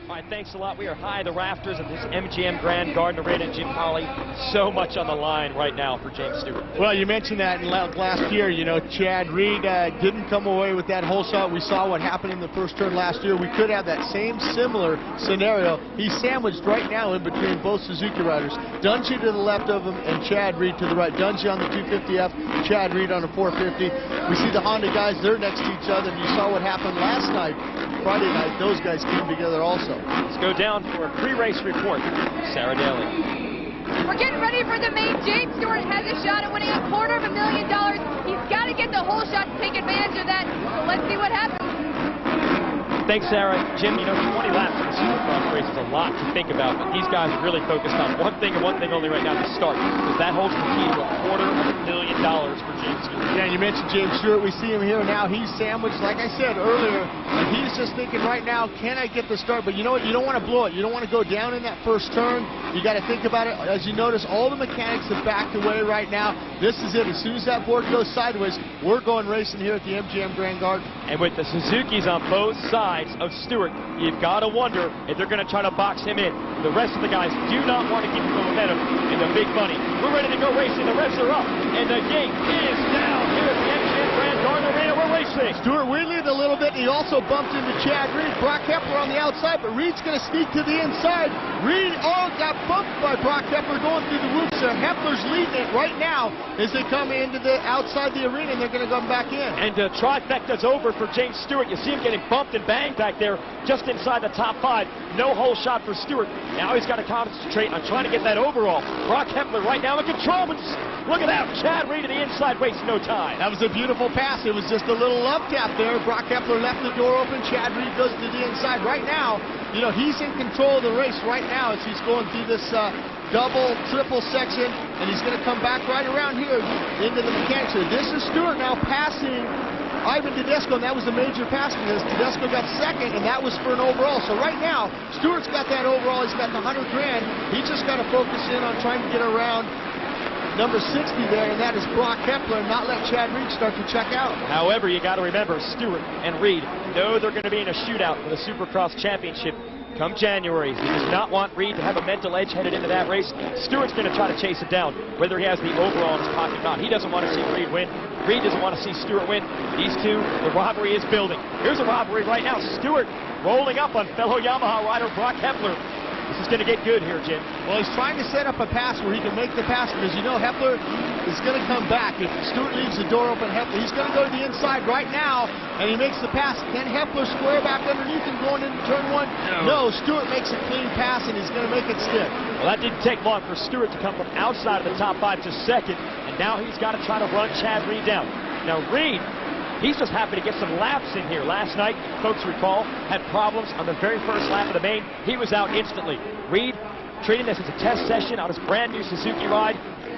All right, thanks a lot. We are high the rafters of this MGM Grand Garden Arena, Jim Colley. So much on the line right now for James Stewart. Well, you mentioned that in last year, you know, Chad Reed didn't come away with that hole shot. We saw what happened in the first turn last year. We could have that same similar scenario. He's sandwiched right now in between both Suzuki riders. Dungey to the left of him and Chad Reed to the right. Dungey on the 250F, Chad Reed on the 450. We see the Honda guys, they're next to each other. And you saw what happened last night. Friday night, those guys came together also. Let's go down for a pre-race report. Sarah Daly. We're getting ready for the main. James Stewart has a shot at winning $250,000. He's got to get the whole shot to take advantage of that. So let's see what happens. Thanks, Sarah. Jim, you know, 20 laps in the Supercross race is a lot to think about, but these guys are really focused on one thing and one thing only right now, to start, because that holds the key to $250,000 for James Stewart. Yeah, you mentioned James Stewart. We see him here now. He's sandwiched, like I said earlier, and he's just thinking right now, can I get the start? But you know what? You don't want to blow it. You don't want to go down in that first turn. You got to think about it. As you notice, all the mechanics have backed away right now. This is it. As soon as that board goes sideways, we're going racing here at the MGM Grand Garden. And with the Suzukis on both sides of Stewart, you've got to wonder if they're going to try to box him in. The rest of the guys do not want to give him the momentum in the big money. We're ready to go racing. The revs are up, and the gate is down here at the MGM Grand Garden Arena. We're racing. Stewart wheelied a little bit. He also bumped into Chad Reed. Brock Hepler on the outside, but Reed's going to sneak to the inside. Reed, got bumped by Brock Hepler going through the whoops there. Hepler's leading it right now as they come into the outside the arena, and they're going to come back in. And the trifecta's over for James Stewart. You see him getting bumped and banged back there just inside the top 5. No hole shot for Stewart. Now he's got to concentrate on trying to get that overall. Brock Hepler right now in control. But look at that. Chad Reed to the inside, wastes no time. That was a beautiful pass. It was just a little love tap there. Brock Hepler left the door open. Chad Reed goes to the inside. Right now, you know, he's in control of the race right now as he's going through this double, triple section, and he's going to come back right around here into the mechanics. So this is Stewart now passing Ivan Tedesco, and that was a major pass because Tedesco got second, and that was for an overall. So right now, Stewart's got that overall. He's got the $100,000. He's just got to focus in on trying to get around number 60 there, and that is Brock Hepler, and not let Chad Reed start to check out. However, you got to remember, Stewart and Reed know they're going to be in a shootout for the Supercross Championship come January. He does not want Reed to have a mental edge headed into that race. Stewart's going to try to chase it down, whether he has the overall in his pocket or not. He doesn't want to see Reed win. Reed doesn't want to see Stewart win. These two, the rivalry is building. Here's a rivalry right now. Stewart rolling up on fellow Yamaha rider Brock Hepler. This is going to get good here, Jim. Well, he's trying to set up a pass where he can make the pass because, you know, Hepler is going to come back. If Stewart leaves the door open, he's going to go to the inside right now, and he makes the pass. Can Hepler square back underneath him going into turn 1? No, Stewart makes a clean pass, and he's going to make it stick. Well, that didn't take long for Stewart to come from outside of the top 5 to second, and now he's got to try to run Chad Reed down. Now, Reed, he's just happy to get some laps in here. Last night, folks recall, had problems on the very first lap of the main. He was out instantly. Reed treating this as a test session on his brand new Suzuki ride.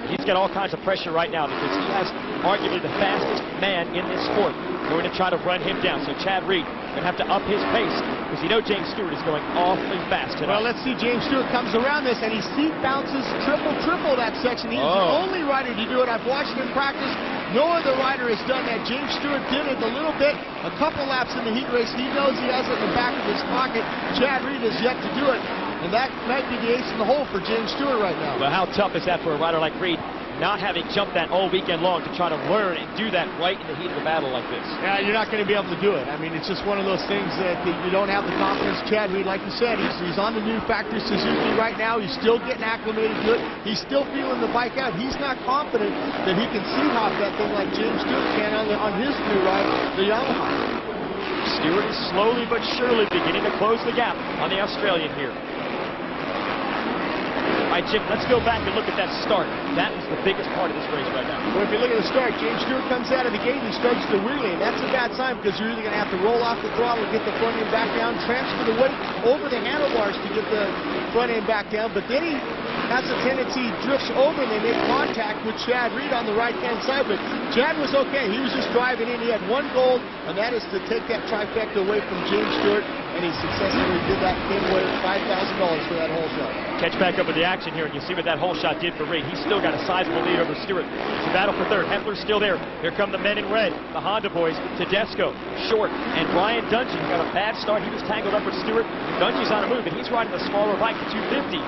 He's got all kinds of pressure right now because he has arguably the fastest man in this sport. Going to try to run him down. So Chad Reed going to have to up his pace because you know James Stewart is going awfully fast tonight. Well, let's see. James Stewart comes around this and he seat bounces triple that section. He's the only rider to do it. I've watched him practice. No other rider has done that. James Stewart did it a little bit, a couple laps in the heat race. He knows he has it in the back of his pocket. Chad Reed has yet to do it, and that might be the ace in the hole for James Stewart right now. Well, how tough is that for a rider like Reed, not having jumped that all weekend long to try to learn and do that right in the heat of the battle like this? Yeah, you're not going to be able to do it. I mean, it's just one of those things that you don't have the confidence. Chad Reed, like you said, he's on the new factory Suzuki right now. He's still getting acclimated to it. He's still feeling the bike out. He's not confident that he can see-hop that thing like James Stewart can on his new ride, the Yamaha. Stewart is slowly but surely beginning to close the gap on the Australian here. All right, Jim, let's go back and look at that start. That is the biggest part of this race right now. Well, if you look at the start, James Stewart comes out of the gate and he starts to wheelie, and that's a bad sign because you're either going to have to roll off the throttle, get the front end back down, transfer the weight over the handlebars to get the front end back down, but then he has a tendency, he drifts over and they make contact with Chad Reed on the right-hand side, but Chad was okay. He was just driving in. He had one goal, and that is to take that trifecta away from James Stewart, and he successfully did that giveaway $5,000 for that hole shot. Catch back up with the action here, and you see what that hole shot did for Reed. He's still got a sizable lead over Stewart. It's a battle for third. Heffler's still there. Here come the men in red, the Honda boys, Tedesco, Short, and Ryan Dungey. Got a bad start. He was tangled up with Stewart. Dungey's on a move, and he's riding the smaller bike, the 250.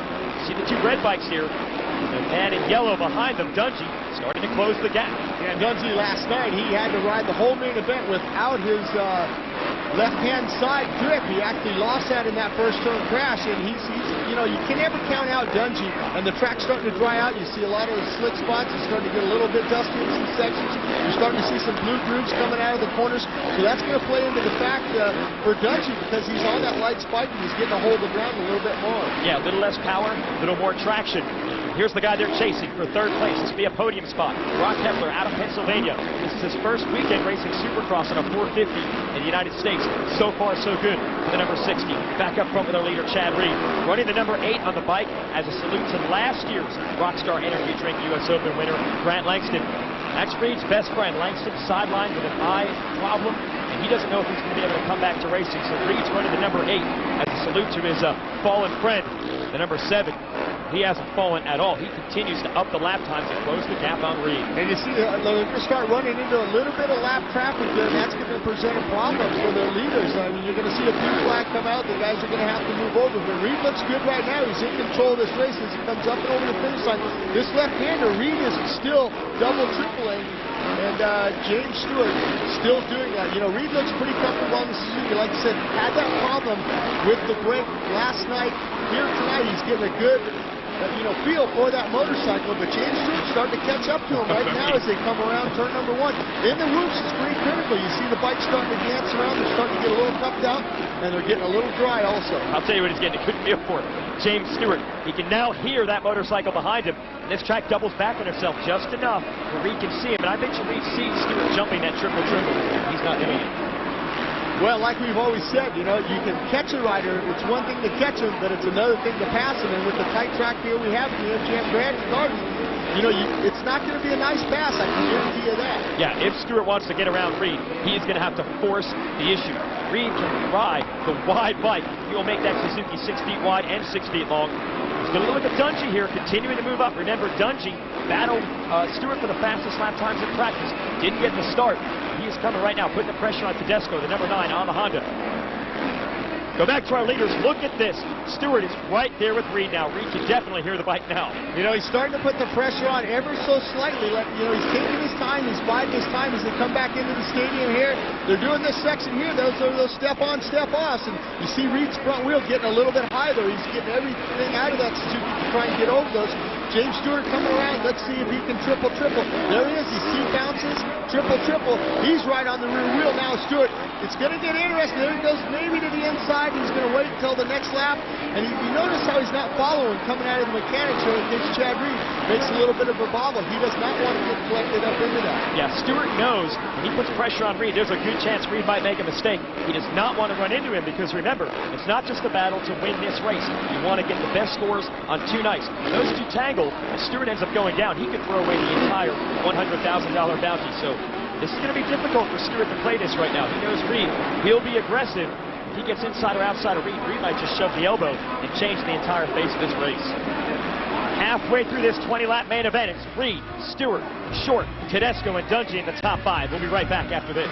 See the two red bikes here. The man in yellow behind them, Dungey, starting to close the gap. And Dungey last night, he had to ride the whole main event without his left-hand side grip. He actually lost that in that first turn crash, and he's you know, you can never count out Dungey, and the track's starting to dry out. You see a lot of the slick spots. It's starting to get a little bit dusty in some sections. You're starting to see some blue grooves coming out of the corners, so that's going to play into the fact for Dungey, because he's on that light spike and he's getting a hold of the ground a little bit more. Yeah, a little less power, a little more traction. Here's the guy they're chasing for third place. This will be a podium spot. Brock Heffler out of Pennsylvania. This is his first weekend racing Supercross on a 450 in the United States. So far, so good for the number 60. Back up front with our leader, Chad Reed. Running the number 8 on the bike as a salute to last year's Rockstar Energy Drink U.S. Open winner, Grant Langston. That's Reed's best friend. Langston sidelined with an eye problem, and he doesn't know if he's going to be able to come back to racing. So Reed's running the number 8 as a salute to his fallen friend, the number 7. He hasn't fallen at all. He continues to up the lap times and close the gap on Reed. And you see, they're going to start running into a little bit of lap traffic there, and that's going to present problems for their leaders. I mean, you're going to see a blue flag come out. The guys are going to have to move over. But Reed looks good right now. He's in control of this race as he comes up and over the finish line. This left-hander, Reed, is still double, tripling. And James Stewart still doing that. You know, Reed looks pretty comfortable on the Suzuki. Like I said, had that problem with the brake last night. Here tonight, he's getting a good feel for that motorcycle, but James Stewart's starting to catch up to him right now as they come around turn number 1. In the whoops, it's pretty critical. You see the bike starting to dance around. They're starting to get a little cupped out, and they're getting a little dry also. I'll tell you what he's getting a good feel for. James Stewart. He can now hear that motorcycle behind him. And this track doubles back on herself just enough where Reed can see him. And I bet you Reed sees Stewart jumping that triple. He's not doing it. Well, like we've always said, you know, you can catch a rider. It's one thing to catch him, but it's another thing to pass him. And with the tight track here we have in the MGM Grand Garden, you know, it's not going to be a nice pass. I can guarantee you that. Yeah, if Stewart wants to get around Reed, he's going to have to force the issue. Reed can ride the wide bike. He will make that Suzuki 6 feet wide and 6 feet long. He's going to look at Dungey here, continuing to move up. Remember, Dungey battled Stewart for the fastest lap times in practice. Didn't get the start. He is coming right now, putting the pressure on Tedesco, the number 9 on the Honda. Go back to our leaders. Look at this. Stewart is right there with Reed now. Reed can definitely hear the bike now. You know, he's starting to put the pressure on ever so slightly. You know, he's taking his time. He's biding his time as they come back into the stadium here. They're doing this section here. Those are those step-on, step-offs. And you see Reed's front wheel getting a little bit high, though. He's getting everything out of that Suzuki to try and get over those. James Stewart coming around. Let's see if he can triple. There he is. You see bounces. Triple. He's right on the rear wheel now, Stewart. It's going to get interesting. There he goes, maybe to the inside. He's going to wait until the next lap. And you notice how he's not following coming out of the mechanics here in case Chad Reed makes a little bit of a bobble. He does not want to get collected up into that. Yeah, Stewart knows when he puts pressure on Reed, there's a good chance Reed might make a mistake. He does not want to run into him because, remember, it's not just a battle to win this race. You want to get the best scores on 2 nights. When those two tangle, and Stewart ends up going down, he could throw away the entire $100,000 bounty. So this is going to be difficult for Stewart to play this right now. He knows Reed. He'll be aggressive. If he gets inside or outside of Reed, Reed might just shove the elbow and change the entire face of this race. Halfway through this 20-lap main event, it's Reed, Stewart, Short, Tedesco, and Dungey in the top 5. We'll be right back after this.